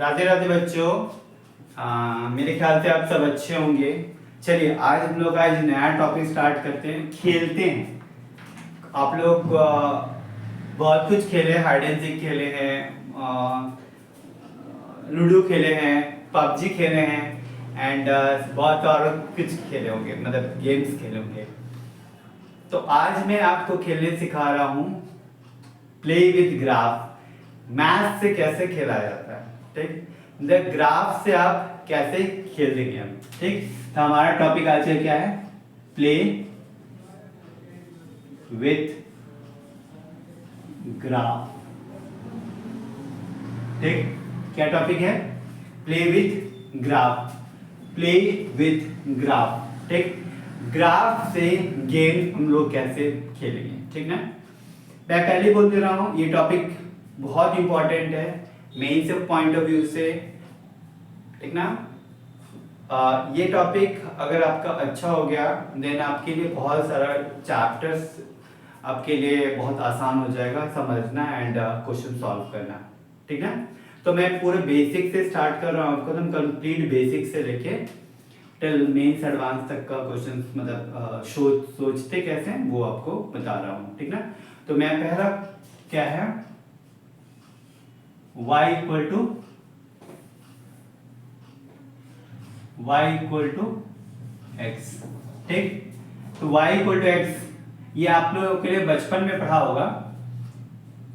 राधे राधे बच्चों। मेरे ख्याल से आप सब अच्छे होंगे। चलिए आज हम लोग आज नया टॉपिक स्टार्ट करते हैं, खेलते हैं। आप लोग बहुत कुछ खेले, हाइड एंड सीक खेले हैं, लूडो खेले हैं, पबजी खेले हैं एंड बहुत और कुछ खेले होंगे, मतलब गेम्स खेले होंगे। तो आज मैं आपको खेलने सिखा रहा हूँ प्ले विद ग्राफ। मैथ से कैसे खेला जाता है, ठीक। द ग्राफ से आप कैसे खेल देंगे हम, ठीक। तो हमारा टॉपिक आज क्या है, प्ले विथ ग्राफ, ठीक। क्या टॉपिक है, play with graph, play with graph, ठीक। ग्राफ से गेम हम लोग कैसे खेलेंगे, ठीक ना। मैं पहले बोल दे रहा हूं, ये टॉपिक बहुत इंपॉर्टेंट है मेन से पॉइंट ऑफ व्यू से, ठीक ना। ये टॉपिक अगर आपका अच्छा हो गया देन आपके लिए बहुत सारा चैप्टर्स आपके लिए बहुत आसान हो जाएगा समझना एंड क्वेश्चन सॉल्व करना, ठीक ना। तो मैं पूरे बेसिक से स्टार्ट कर रहा हूँ, आपको एकदम कंप्लीट बेसिक से लेके टिल मेंस एडवांस तक का क्वेश्चन, मतलब सोचते कैसे हैं वो आपको बता रहा हूँ, ठीक ना। तो मैं पहला क्या है, y इक्वल टू x, ठीक। तो y इक्वल टू x, ये आप लोगों के लिए बचपन में पढ़ा होगा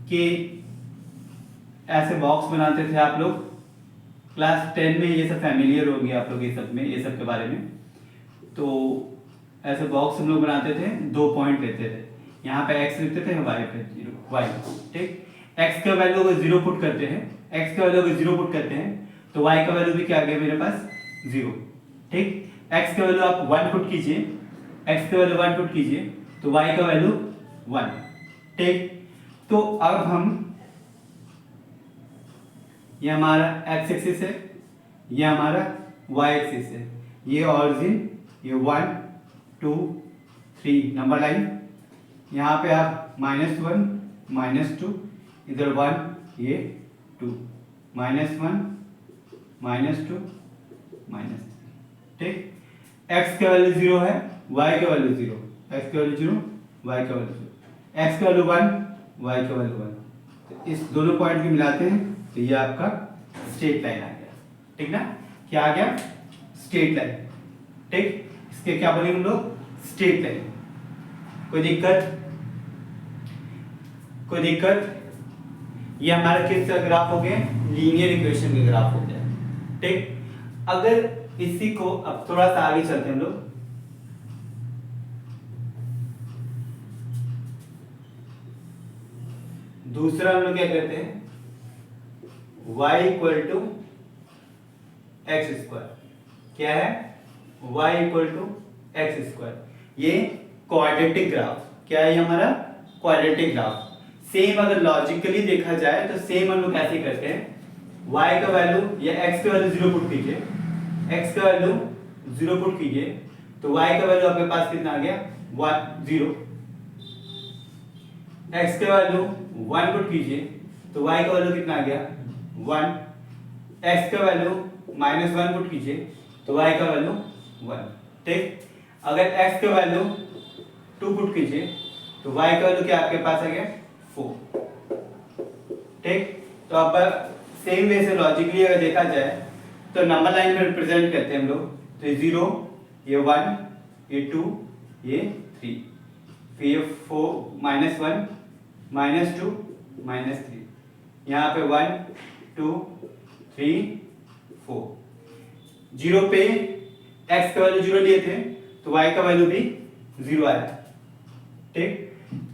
कि ऐसे बॉक्स बनाते थे आप लोग। क्लास 10 में ये सब फैमिलियर होंगे आप लोग, ये सब में, ये सब के बारे में। तो ऐसे बॉक्स हम लोग बनाते थे, 2 पॉइंट लेते थे, यहाँ पे x लिखते थे, y पे 0, y, ठीक। x का वैल्यू अगर 0 पुट करते हैं, x का वैल्यू अगर 0 पुट करते हैं तो y का वैल्यू भी क्या आ गया मेरे पास, 0, ठीक। x का वैल्यू आप 1 पुट कीजिए, x का वैल्यू 1 पुट कीजिए तो y का वैल्यू 1, ठीक। तो अब हम, ये हमारा x एक्सिस है, ये हमारा y एक्सिस है, ये ऑरिजिन, ये 1 2 3 नंबर लाइन, यहाँ पे आप -1 -2, इधर 1, ये 2, -1 -2 -3, ठीक। x का वैल्यू 0 है, y का वैल्यू 0, x का वैल्यू 0, y का वैल्यू 0, x का वैल्यू 1, y का वैल्यू 1। तो इस दोनों पॉइंट को मिलाते हैं तो ये आपका स्ट्रेट लाइन आ गया, ठीक ना। क्या आ गया, स्ट्रेट लाइन, ठीक। इसके क्या बोलेंगे हम लोग, स्ट्रेट लाइन। कोई दिक्कत, कोई दिक्कत। ये हमारा किसका ग्राफ हो गया, लीनियर इक्वेशन का ग्राफ हो गया, ठीक। अगर इसी को अब थोड़ा सा आगे चलते हैं हम लोग, दूसरा हम लोग क्या करते हैं, y equal to x square. क्या है, y equal to x square, ये क्वाड्रेटिक ग्राफ। क्या है ये हमारा क्वाड्रेटिक ग्राफ। सेम अगर लॉजिकली देखा जाए तो सेम हम लोग कैसे करते हैं, y का वैल्यू या x का वैल्यू 0 पुट कीजिए, x का वैल्यू 0 पुट कीजिए तो y का वैल्यू आपके पास कितना आ गया, 1 0। x का वैल्यू 1 पुट कीजिए तो y का वैल्यू कितना आ गया, 1। x का वैल्यू -1 पुट कीजिए तो y का वैल्यू 1, ठीक। अगर x का वैल्यू 2 पुट कीजिए तो y का वैल्यू क्या आपके पास आ गया, 4, ठीक। तो अब सेम वे से लॉजिकली अगर देखा जाए तो नंबर लाइन में रिप्रेजेंट करते हैं हम लोग, तो ये 0, ये 1, ये 2, ये 3, फिर ये 4 -1 -2 -3, यहाँ पे 1 2 3 4। 0 पे x का वैल्यू 0 लिए थे तो y का वैल्यू भी 0 आया, ठीक।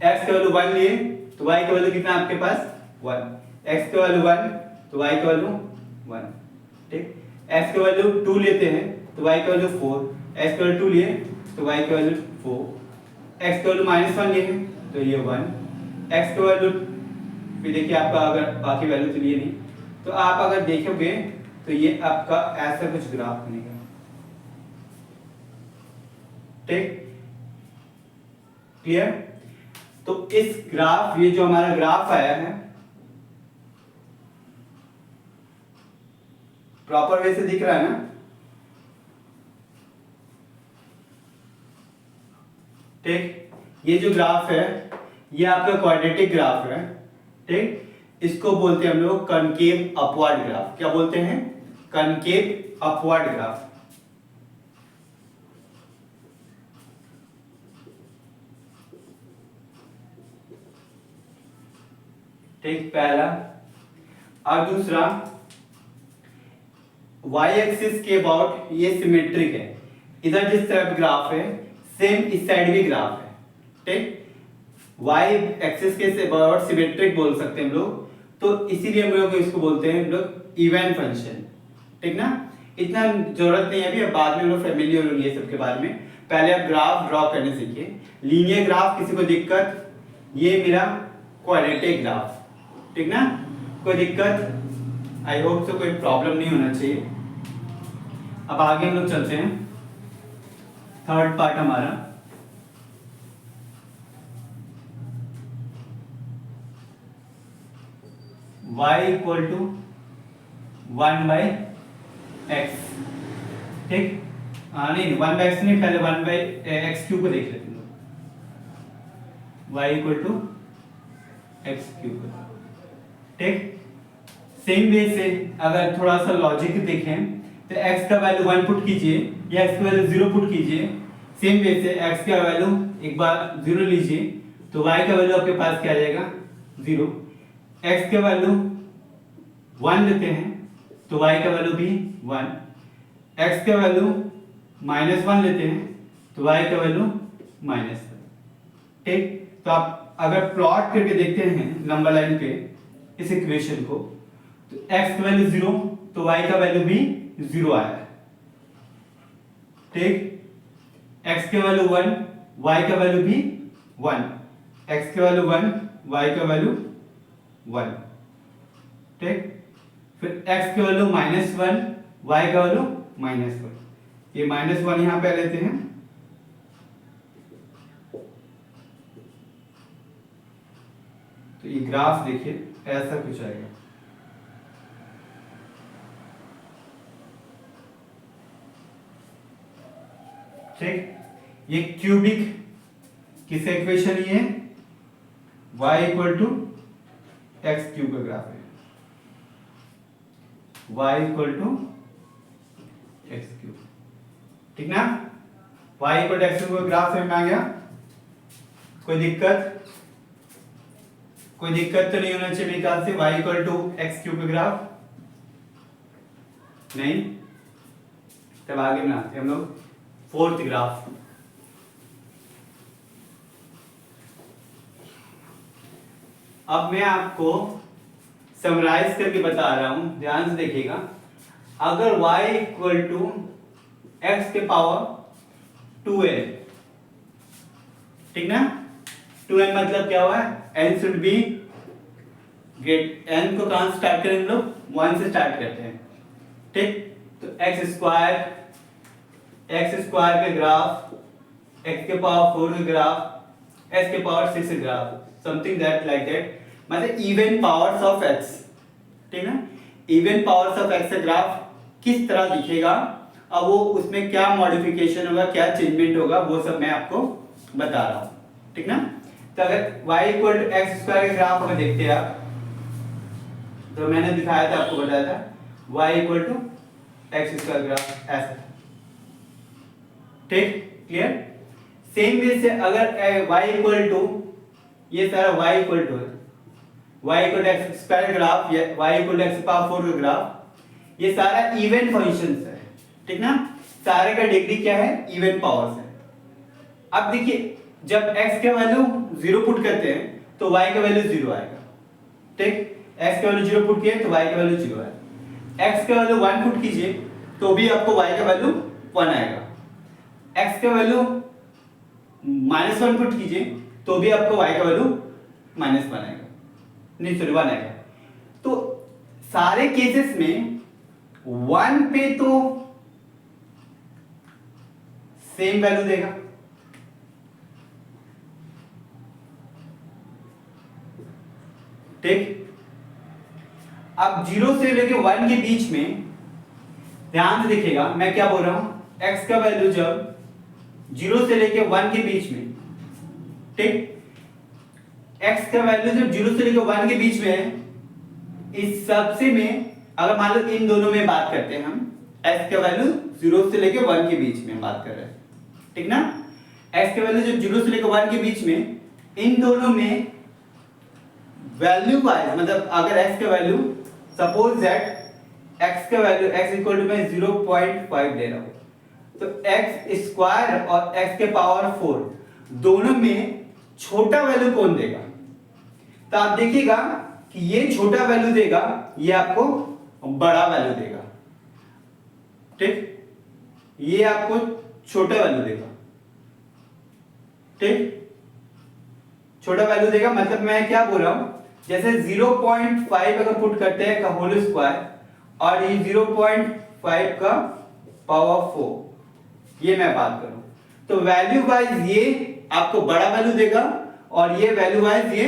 x का वैल्यू 1 लिए तो y का वैल्यू कितना आपके पास, 1। x का वैल्यू 1 तो y का वैल्यू 1, ठीक। x का वैल्यू 2 लेते हैं तो y का वैल्यू 4, x का वैल्यू 2 लिए तो y का वैल्यू 4, x का वैल्यू -1 लिए तो ये 1, x का वैल्यू, फिर देखिए आपका अगर बाकी वैल्यू तो लिए नहीं, तो आप अगर देखोगे तो ये आपका ऐसा कुछ ग्राफ बनेगा, ठीक, क्लियर। तो इस ग्राफ, ये जो हमारा ग्राफ आया है, प्रॉपर वे से दिख रहा है ना? ठीक, ये जो ग्राफ है ये आपका क्वाड्रेटिक ग्राफ है। ठीक, इसको बोलते हैं हम लोग कनकेव अपवर्ड ग्राफ। क्या बोलते हैं? Concave upward graph. ठीक, पहला। और दूसरा, वाई एक्सिस के अबाउट ये सिमेट्रिक है, इधर जिस तरफ ग्राफ है सेम इस साइड भी ग्राफ है। ठीक, वाई एक्सिस के अबाउट सिमेट्रिक बोल सकते हैं हम लोग, तो इसीलिए हम लोग इसको बोलते हैं हम लोग इवन फंक्शन। ठीक ना, इतना जरूरत नहीं है अभी, अब बाद में हम लोग फैमिलियर होंगे ये सब के बारे में। पहले आप ग्राफ ड्रॉ करने सीखिए। लीनियर ग्राफ किसी को दिक्कत? ये मेरा क्वाड्रेटिक ग्राफ। ठीक ना, कोई दिक्कत? आई होप सो, कोई प्रॉब्लम नहीं होना चाहिए। अब आगे हम लोग चलते हैं, थर्ड पार्ट हमारा y इक्वल टू 1/x। ठीक, नहीं 1/x नहीं, पहले 1/x³ को देख लेते हैं। y equal to x³। ठीक, सेम वे से अगर थोड़ा सा लॉजिक देखें तो x का वैल्यू 1 पुट कीजिए या x का वैल्यू 0 पुट कीजिए। सेम वे से x का वैल्यू एक बार 0 लीजिए तो y का वैल्यू आपके पास क्या आ जाएगा? 0। x का वैल्यू 1 लेते हैं तो y का वैल्यू भी 1। x का वैल्यू -1 लेते हैं तो y का वैल्यू -1। ठीक, तो आप अगर प्लॉट करके देखते हैं लंबा लाइन पे इस इक्वेशन को, तो x का वैल्यू 0 तो y का वैल्यू भी 0 आया है। ठीक, x का वैल्यू 1 y का वैल्यू भी 1, x का वैल्यू 1 y का वैल्यू 1। ठीक, फिर x का वैल्यू -1 y का वैल्यू -1। ये -1 यहां पे लेते हैं, तो ये ग्राफ देखिए ऐसा कुछ आएगा। ठीक, ये क्यूबिक किस इक्वेशन ये है? y इक्वल टू x³ का ग्राफ है। y equal to x³। ठीक ना, y इक्वल टू x³ का ग्राफ में आ गया। कोई दिक्कत? कोई दिक्कत तो नहीं होना चाहिए मेरे ख्याल से। y इक्वल टू x³ का ग्राफ नहीं। तब आगे बनाते हैं हम लोग फोर्थ ग्राफ। अब मैं आपको समराइज करके बता रहा हूं, ध्यान से देखिएगा। अगर y इक्वल टू x के पावर 2n, ठीक ना, 2n मतलब क्या हुआ? n should be great. n को कहां से स्टार्ट करें हम लोग? 1 से स्टार्ट करते हैं। ठीक, तो x स्क्वायर का ग्राफ, x के पावर 4 का ग्राफ, s के पावर 6 का graph, something that like that, मतलब इवन पावर्स ऑफ x। ठीक ना, इवन पावर्स ऑफ x का ग्राफ किस तरह दिखेगा, अब वो उसमें क्या मॉडिफिकेशन होगा, क्या चेंजमेंट होगा, वो सब मैं आपको बता रहा हूं। ठीक ना, तो अगर y equal to x square का ग्राफ में देखते हैं आप, तो मैंने दिखाया था, आपको बताया था y equal to x square graph ऐसा। ठीक, क्लियर? सेम वे से अगर y इक्वल टू, ये सारा y equal to x square graph या y equal to x power 4 का ग्राफ, ये सारा इवन फंक्शंस है। ठीक ना, सारे का डिग्री क्या है? इवन पावर्स है। अब देखिए, जब x का वैल्यू 0 पुट करते हैं तो y का वैल्यू 0 आएगा। ठीक, x का वैल्यू 0 पुट किए तो y का वैल्यू 0 आएगा। x का वैल्यू 1 पुट कीजिए तो भी आपको y का वैल्यू 1 आएगा। x का वैल्यू -1 पुट कीजिए तो भी आपको y का वैल्यू -1 आएगा, नहीं सॉरी 1 आएगा। तो सारे केसेस में 1 पे तो सेम वैल्यू देगा, ठीक। अब 0 से लेके 1 के बीच में ध्यान से देखिएगा मैं क्या बोल रहा हूं, x का वैल्यू जब 0 से लेके 1 के बीच में, ठीक, x का वैल्यू जब 0 से लेके 1 के बीच में है, इस सबसे में अगर मान लो इन दोनों में बात करते हैं हम, x का वैल्यू 0 से लेके 1 के बीच में बात कर रहे हैं, ठीक ना, x का वैल्यू जब 0 से लेके 1 के बीच में, इन दोनों में वैल्यू वाइज, मतलब अगर x का वैल्यू, सपोज दैट x का वैल्यू x इक्वल टू मैं 0.5 ले रहा हूं, तो x स्क्वायर और x के पावर 4 दोनों में छोटा वैल्यू कौन देगा, तो आप देखिएगा कि ये छोटा वैल्यू देगा, ये आपको बड़ा वैल्यू देगा, ठीक, ये आपको छोटा वैल्यू देगा, ठीक, छोटा वैल्यू देगा, मतलब मैं क्या बोल रहा हूं, जैसे 0.5 अगर पुट करते हैं का होल स्क्वायर और ये 0.5 का पावर 4, ये मैं बात करूं, तो वैल्यू वाइज ये आपको बड़ा वैल्यू देगा और ये वैल्यू वाइज ये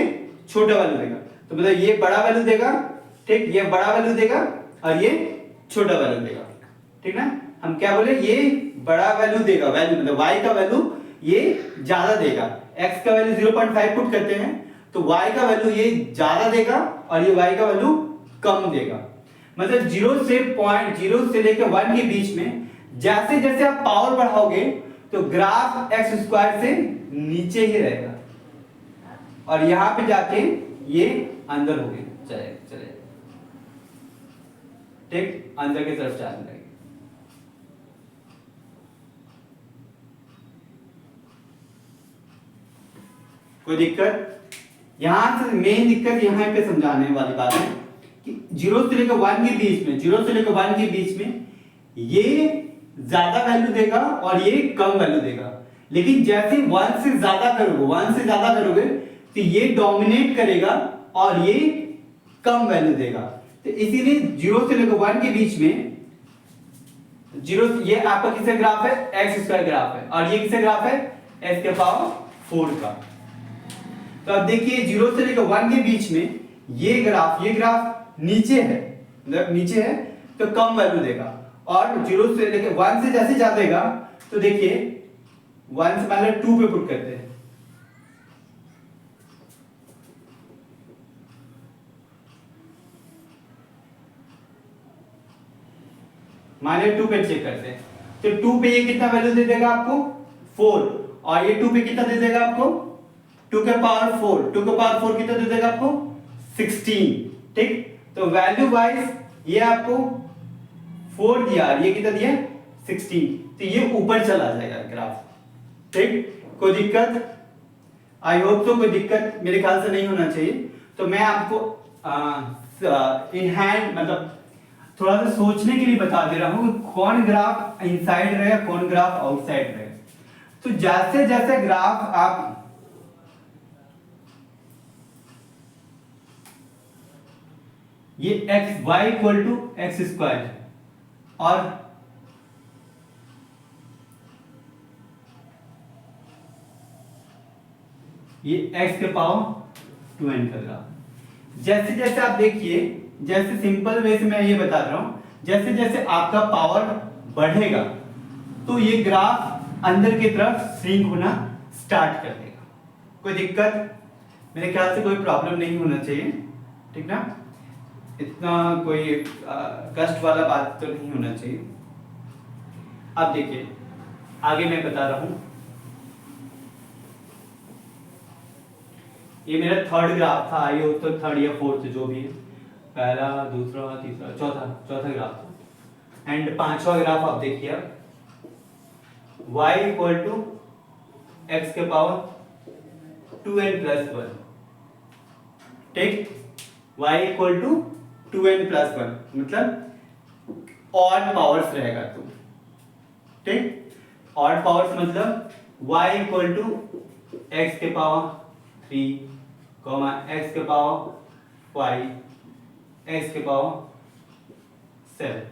छोटा वैल्यू देगा, तो मतलब ये बड़ा वैल्यू देगा, ठीक, ये बड़ा वैल्यू देगा और ये छोटा वैल्यू देगा, ठीक ना, हम क्या बोले, ये बड़ा वैल्यू देगा, वैल्यू मतलब y का वैल्यू ये ज्यादा देगा, x का वैल्यू 0.5 पुट करते हैं तो y का वैल्यू ये ज्यादा देगा और ये y का वैल्यू कम देगा, मतलब 0 से लेकर 1 के बीच में जैसे जैसे आप पावर बढ़ाओगे तो ग्राफ x स्क्वायर से नीचे ही रहेगा और यहां पे जाके ये अंदर हो गए चले, ठीक, अंदर की तरफ जाने लगेगा। कोई दिक्कत? यहां से मेन दिक्कत यहां पे समझाने वाली बात है कि 0 से लेकर 1 के बीच में, 0 से लेकर 1 के बीच में ये ज्यादा वैल्यू देगा और ये कम वैल्यू देगा, लेकिन जैसे 1 से ज्यादा करोगे तो ये डोमिनेट करेगा और ये कम वैल्यू देगा, तो इसीलिए 0 से लेकर 1 के बीच में 0, ये आपका किसका ग्राफ है, एक्स स्क्वायर ग्राफ है और ये किसका ग्राफ है, एक्स के पावर 4 का, तो अब देखिए 0 से लेकर 1 के बीच में ये ग्राफ नीचे है, मतलब नीचे है तो कम वैल्यू देगा और 0 से लेकर 1 से जैसे जाएगा तो देखिए 1 से मान लो 2 पे पुट करते हैं, मान लो 2 पे चेक करते हैं, तो 2 पे ये कितना वैल्यू दे देगा आपको 4 और ये 2 पे कितना दे देगा आपको 2 के पावर 4 कितना दे देगा आपको 16, ठीक, तो वैल्यू वाइज ये आपको 4 दिया और ये कितना दिया 16, तो ये ऊपर चला जाएगा ग्राफ, ठीक, कोई दिक्कत? आई होप तो कोई दिक्कत मेरे ख्याल से नहीं होना चाहिए, तो मैं आपको इन हैंड मतलब थोड़ा सा सोचने के लिए बता दे रहा हूं कौन ग्राफ इनसाइड रहेगा कौन ग्राफ आउटसाइड रहेगा, तो जैसे जैसे ग्राफ आप ये x y equal to x square और ये x के पावर 2n का ग्राफ, जैसे जैसे आप देखिए, जैसे सिंपल वे से मैं ये बता रहा हूं, जैसे जैसे आपका पावर बढ़ेगा तो ये ग्राफ अंदर की तरफ श्रिंक होना स्टार्ट कर देगा, कोई दिक्कत? मेरे ख्याल से कोई प्रॉब्लम नहीं होना चाहिए, ठीक ना, इतना कोई कष्ट वाला बात तो नहीं होना चाहिए। अब देखिए आगे मैं बता रहा हूं, ये मेरा थर्ड ग्राफ था, आई हो तो थर्ड या फोर्थ जो भी है, पहला दूसरा तीसरा चौथा ग्राफ था, एंड पांचवा ग्राफ आप देखिए अब y इक्वल टू एक्स के पावर 2n प्लस 1, ठीक, y equal to 2n plus 1 मतलब ऑड पावर्स रहेगा, तो ठीक, ऑड पावर्स मतलब y इक्वल टू एक्स के पावर 3, एक्स के पावर 5, एक्स के पावर 7,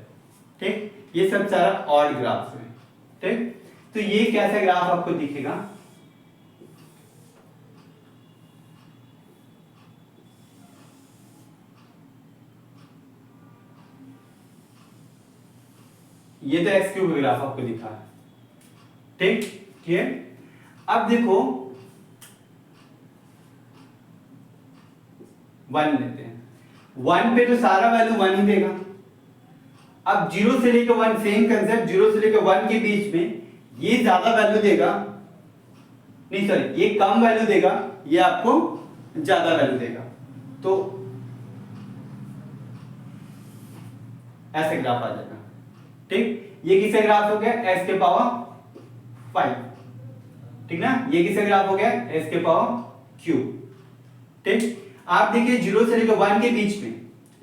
ठीक, ये सब सारा ऑड ग्राफ्स है, ठीक, तो ये कैसा ग्राफ आपको दिखेगा, ये तो एक्स क्यूब का ग्राफ आपको दिखा है, ठीक है। अब देखो 1 लेते हैं, 1 पे तो सारा वैल्यू 1 ही देगा। अब 0 से लेकर 1 सेम कंसेप्ट, 0 से लेकर 1 के बीच में ये ज्यादा वैल्यू देगा, नहीं सॉरी ये कम वैल्यू देगा, ये आपको ज्यादा वैल्यू देगा। तो ऐसे ग्राफ आ जाएगा, ठीक। ये किसका ग्राफ हो गया, x के पावर 5, ठीक ना। ये किसका ग्राफ हो गया, x के पावर क्यूब, ठीक। आप देखिए 0 से लेकर 1 के बीच में,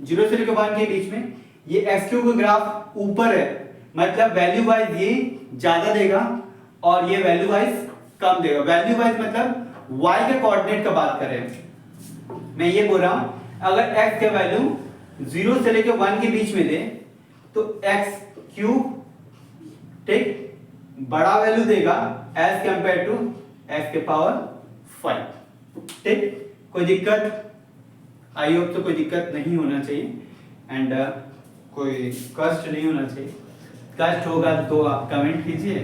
0 से लेकर 1 के बीच में ये x क्यूब का ग्राफ ऊपर है, मतलब वैल्यू वाइज ये ज्यादा देगा और ये वैल्यू वाइज कम देगा। वैल्यू वाइज मतलब y के कोऑर्डिनेट का बात करें, मैं ये बोल रहा हूं अगर x का वैल्यू 0 से लेकर 1 के बीच में दे तो x क्यूब, ठीक, बड़ा वैल्यू देगा एज कंपेयर टू x के पावर 5, ठीक। कोई दिक्कत, आई होप तो कोई दिक्कत नहीं होना चाहिए एंड कोई कष्ट नहीं होना चाहिए। कष्ट होगा तो आप कमेंट कीजिए,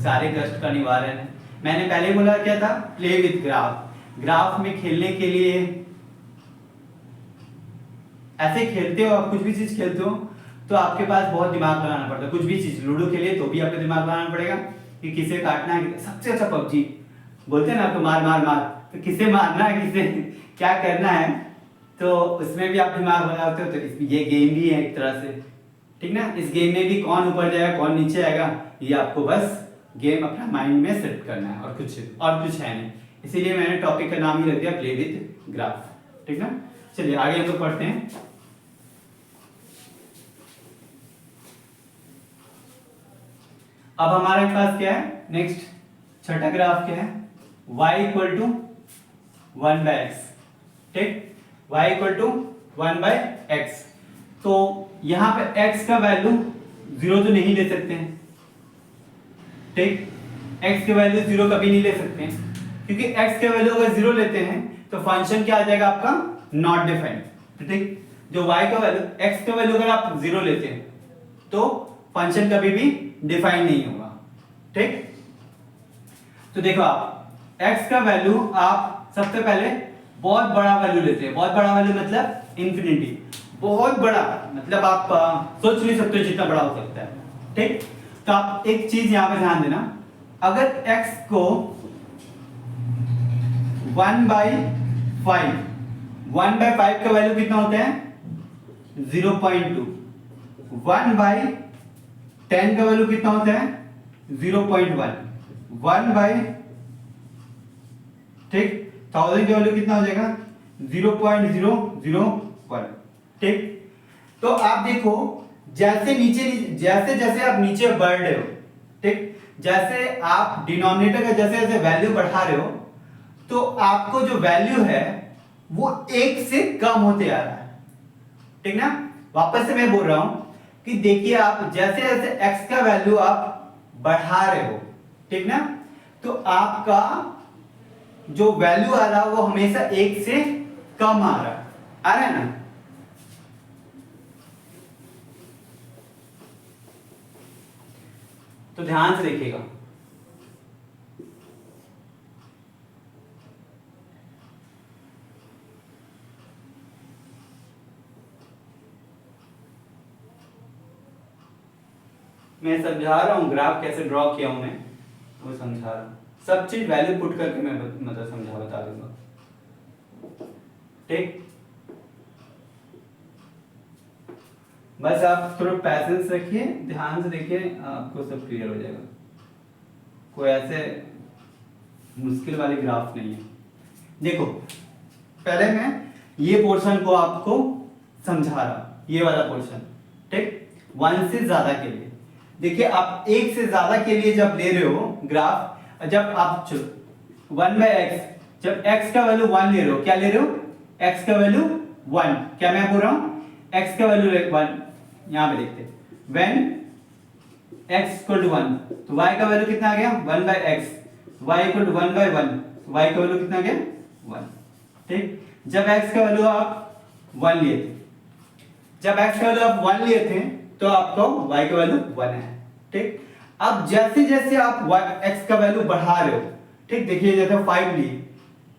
सारे कष्ट का निवारण है। मैंने पहले बोला क्या था, प्ले विद ग्राफ। ग्राफ में खेलने के लिए ऐसे खेलते हो आप, कुछ भी चीज खेलते हो तो आपके पास बहुत दिमाग लगाना पड़ता है। कुछ भी चीज लूडो खेलिए तो भी आपको दिमाग लगाना पड़ेगा कि किसे काटना है। सबसे अच्छा पबजी बोलते हैं ना आपको, मार मार मार, तो किसे मारना है, किसे क्या करना है, तो उसमें भी आप दिमाग लगाते हो। तो ये गेम भी है एक तरह से, ठीक ना। इस गेम में भी कौन ऊपर जाएगा कौन नीचे आएगा, ये आपको बस गेम अपना माइंड में सेट करना है और कुछ है नहीं। इसीलिए मैंने टॉपिक का नाम ही रख दिया प्ले विद ग्राफ, ठीक ना। चलिए आगे हम लोग पढ़ते हैं। अब हमारे पास क्या है, नेक्स्ट छठा ग्राफ क्या है, y इक्वल टू 1/x, ठीक। y इक्वल टू 1/x। तो यहां पे x का वैल्यू 0 तो नहीं ले सकते हैं, ठीक। x के वैल्यू 0 कभी नहीं ले सकते हैं, क्योंकि x के वैल्यू अगर 0 लेते हैं तो फंक्शन क्या आ जाएगा आपका, नॉट डिफाइंड, ठीक। जो y का वैल्यू, x का वैल्यू अगर आप 0 लेते हैं तो फंक्शन कभी भी डिफाइन नहीं होगा, ठीक। तो देखो आप x का वैल्यू आप सबसे पहले बहुत बड़ा वैल्यू लेते हैं। बहुत बड़ा वैल्यू मतलब इंफिनिटी, बहुत बड़ा मतलब आप सोच नहीं सकते जितना बड़ा हो सकता है, ठीक। तो आप एक चीज यहां पे ध्यान देना, अगर x को 1/5, 1/5 का वैल्यू कितना होता है 0.2, 1/10 का वैल्यू कितना होता है 0.1, 1/, ठीक, 1000 का वैल्यू कितना हो जाएगा 0.001, ठीक। तो आप देखो जैसे जैसे आप नीचे बढ़ रहे हो, ठीक, जैसे आप डिनोमिनेटर का जैसे जैसे वैल्यू बढ़ा रहे हो तो आपको जो वैल्यू है वो 1 से कम होते आ रहा है, ठीक ना। वापस से मैं बोल रहा हूं कि देखिए आप जैसे जैसे x का वैल्यू आप बढ़ा रहे हो, ठीक ना, तो आपका जो वैल्यू आ रहा है वो हमेशा 1 से कम आ रहा है ना। तो ध्यान से देखिएगा, मैं समझा रहा हूं ग्राफ कैसे ड्रॉ किया हूं मैं, वो समझा रहा हूं। सब चीज वैल्यू पुट करके मैं मतलब बता दूंगा, ठीक। बस आप थोड़ा पैसेंस रखिए, ध्यान से देखिए, आपको सब क्लियर हो जाएगा। कोई ऐसे मुश्किल वाली ग्राफ नहीं है। देखो पहले मैं ये पोर्शन को आपको समझा रहा, ये वाला पोर्शन, ठीक। 1 से ज्यादा के लिए देखिए, आप 1 से ज्यादा के लिए जब ले रहे हो ग्राफ, जब आप 1/x, जब x का वैल्यू 1 ले रहे हो, क्या ले रहे हो, x का वैल्यू 1, क्या मैं बोल रहा हूं, x का वैल्यू 1, यहां पे देखते हैं, when x इक्वल टू 1 तो y का वैल्यू कितना आ गया 1/x, y इक्वल टू 1/1 तो y का वैल्यू कितना आ गया 1, ठीक। जब x का वैल्यू आप 1 लिए थे, जब x का वैल्यू आप 1 लिए थे तो आपका y का वैल्यू 1 है। ठीक, अब जैसे जैसे आप x का वैल्यू बढ़ा रहे हो, ठीक, देखिए जैसे 5 लिए,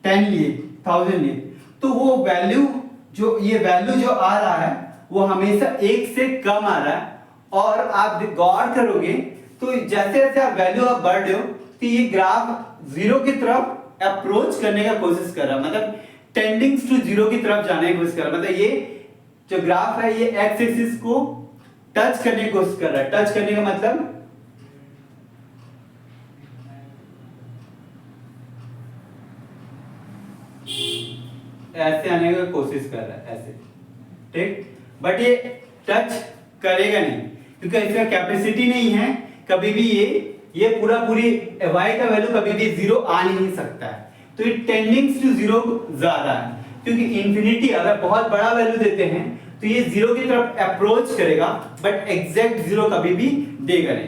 10 लिए, 1000 लिए, तो वो वैल्यू ये वैल्यू जो आ रहा है वो हमेशा 1 से कम आ रहा है। और आप गौर करोगे तो जैसे जैसे आप वैल्यू आप बढ़ रहे हो तो ये ग्राफ जीरो की तरफ अप्रोच करने का कोशिश कर रहा है, मतलब टेंडिंग्स टू जीरो की तरफ जाने की कोशिश कर रहा है। मतलब ये जो ग्राफ है ये एक्स एक्सिस को टच करने की कोशिश कर रहा है। टच करने का मतलब ऐसे आने की कोशिश कर रहा है, ऐसे। ठीक, बट ये टच करेगा नहीं क्योंकि इसका कैपेसिटी नहीं है। कभी भी ये पूरी y का वैल्यू कभी भी जीरो आ नहीं सकता है। तो ये टेंडिंग्स टू जीरो ज्यादा है, क्योंकि इंफिनिटी अगर बहुत बड़ा वैल्यू देते हैं तो ये जीरो की तरफ अप्रोच करेगा, बट एग्जैक्ट जीरो कभी भी देगा नहीं।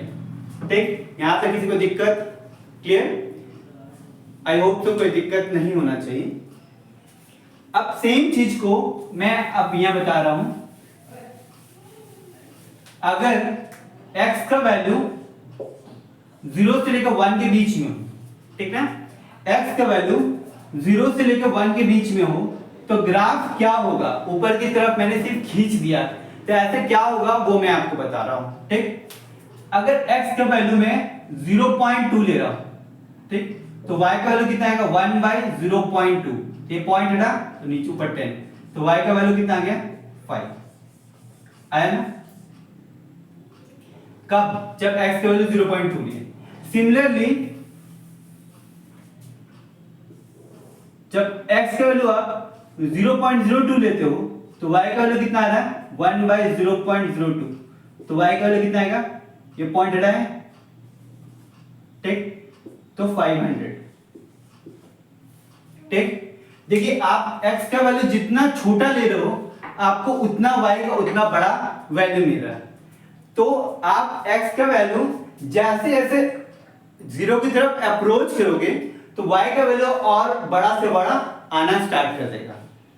ठीक, यहां तक किसी को दिक्कत क्लियर? आई होप तो कोई दिक्कत नहीं होना चाहिए। अब सेम चीज को मैं अब यहां बता रहा हूं, अगर x का वैल्यू 0 से लेकर 1 के बीच में हो, ठीक ना, x का वैल्यू 0 से लेकर 1 के बीच में हो तो ग्राफ क्या होगा? ऊपर की तरफ मैंने सिर्फ खींच दिया, तो ऐसे क्या होगा वो मैं आपको बता रहा हूं। ठीक, अगर x का वैल्यू मैं 0.2 ले रहा हूं, ठीक, तो y का वैल्यू कितना आएगा? 1/0.2। ये पॉइंट है ना, तो नीचे ऊपर 10, तो y का वैल्यू कितना आ गया? 5 आया ना। कब? जब x का वैल्यू 0.2 लिए। सिमिलरली जब x का वैल्यू आप 0.02 लेते हो तो y का वैल्यू कितना आ रहा है? 1/0.02, तो y का वैल्यू कितना आएगा? ये पॉइंट हटा है, ठीक, तो 500। ठीक, देखिए आप x का वैल्यू जितना छोटा ले रहे हो आपको उतना y का उतना बड़ा वैल्यू मिल रहा है। तो आप x का वैल्यू जैसे जैसे जीरो की तरफ अप्रोच करोगे तो y का वैल्यू और बड़ा से बड़ा आना स्टार्ट कर देगा।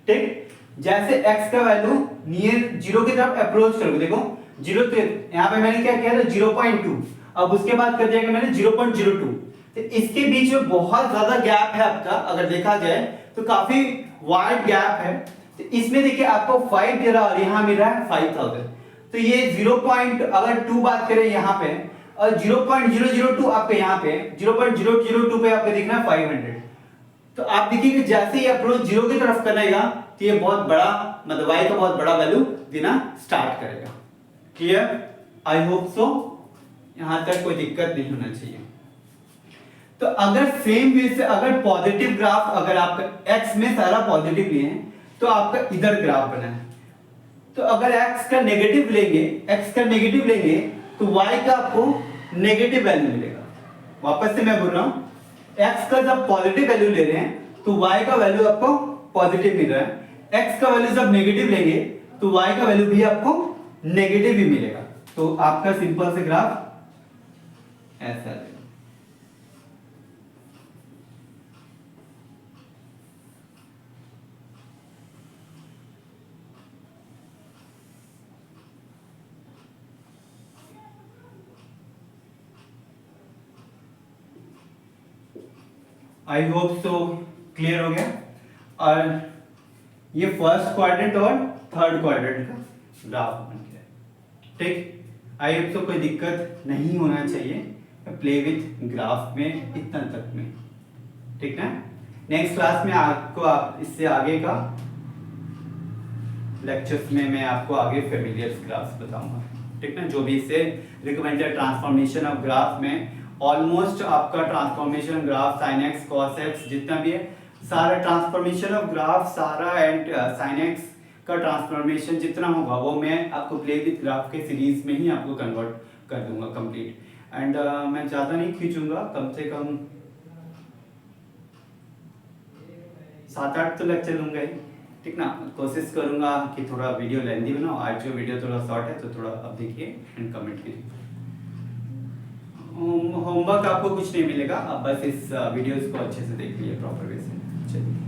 ठीक, जैसे x का वैल्यू नियर जीरो की तरफ अप्रोच करोगे, देखो जीरो, यहां पे मैंने क्या किया था? 0.2, अब उसके बाद कर दिया मैंने 0.02, तो इसके बीच में बहुत ज्यादा गैप है आपका, अगर देखा जाए तो काफी वाइड गैप है। तो इसमें देखिए आपको 5 दे रहा और यहां मिल रहा है 5000, तो ये 0.2 बात करें यहाँ पे, और 0.002 आपके यहाँ पे, 0.002 पे आपको दिख रहा है 500। तो आप देखिए कि जैसे ही अप्रोच जीरो की तरफ करेगा तो ये बहुत बड़ा, मतलब y का बहुत बड़ा वैल्यू देना स्टार्ट करेगा। क्लियर? आई होप सो, यहां तक कोई दिक्कत नहीं होना चाहिए। तो अगर सेम वे से अगर पॉजिटिव ग्राफ, अगर आपका x में सारा पॉजिटिव लिए हैं तो आपका इधर ग्राफ बना है, तो अगर x का नेगेटिव लेंगे तो y का आपको नेगेटिव वैल्यू मिलेगा। वापस से मैं बोल रहा हूं, x का जब पॉजिटिव वैल्यू ले रहे हैं तो y का वैल्यू आपको पॉजिटिव मिल रहा है, x का वैल्यू जब नेगेटिव लेंगे तो y का वैल्यू भी आपको नेगेटिव ही मिलेगा। तो आपका सिंपल से ग्राफ ऐसा है। आई होप सो क्लियर हो गया। और ये फर्स्ट क्वाड्रेंट और थर्ड क्वाड्रेंट का ग्राफ बन गया। ठीक, आई होप सो कोई दिक्कत नहीं होना चाहिए प्ले विथ ग्राफ में इतना तक में। ठीक ना, नेक्स्ट क्लास में आपको इससे आगे का लेक्चर्स में मैं आपको आगे फेमिलियर ग्राफ्स बताऊंगा। ठीक ना, जो भी इससे रिकमेंडेड ट्रांसफॉर्मेशन ऑफ ग्राफ में ऑलमोस्ट आपका transformation graph sine x cos x जितना भी है, सारा ट्रांसफॉर्मेशन ऑफ ग्राफ, सारा एंड साइन एक्स का ट्रांसफॉर्मेशन जितना होगा वो मैं आपको प्ले विद ग्राफ के सीरीज में ही आपको कन्वर्ट कर दूंगा कंप्लीट। एंड मैं ज़्यादा नहीं खींचूंगा, कम से कम 7-8 तो लेक्चर लूंगा ही। ठीक ना, कोशिश करूंगा कि थोड़ा वीडियो लेंथी बनाओ। आज जो वीडियो थोड़ा शॉर्ट है तो थोड़ा अब देखिए एंड कमेंट कीजिए। होमवर्क आपको कुछ नहीं मिलेगा, आप बस इस वीडियोस को अच्छे से देख लीजिए प्रॉपर वे से। चलिए।